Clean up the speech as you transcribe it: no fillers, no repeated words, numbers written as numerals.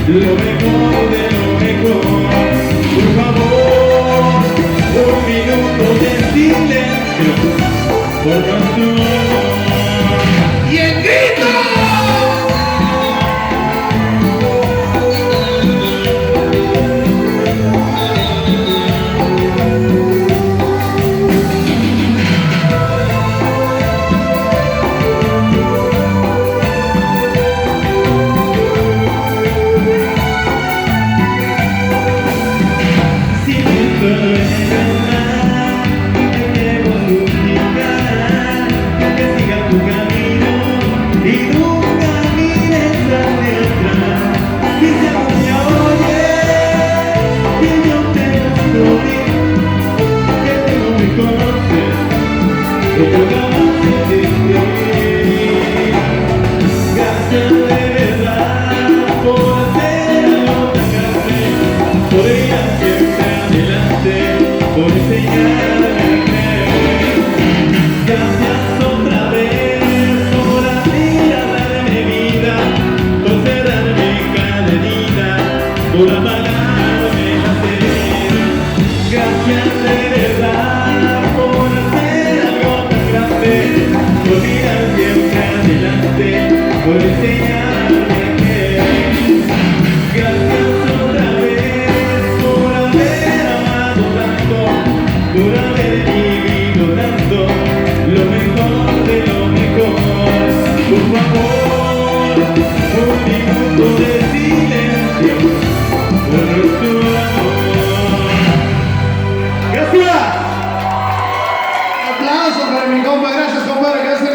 lo mejor de lo mejor. Por favor, un minuto de silencio por nuestro amor. ¡Y el grito! Gracias de verdad por hacer algo tan grande, por ir siempre adelante, por enseñarme a creer. Gracias otra vez por así hablar de mi vida, por cerrarme cada herida, por apagarme las heridas. Gracias de verdad por hacer algo tan grande, por mirar siempre adelante, por enseñarme a querer. Gracias otra vez por haber amado tanto, por haber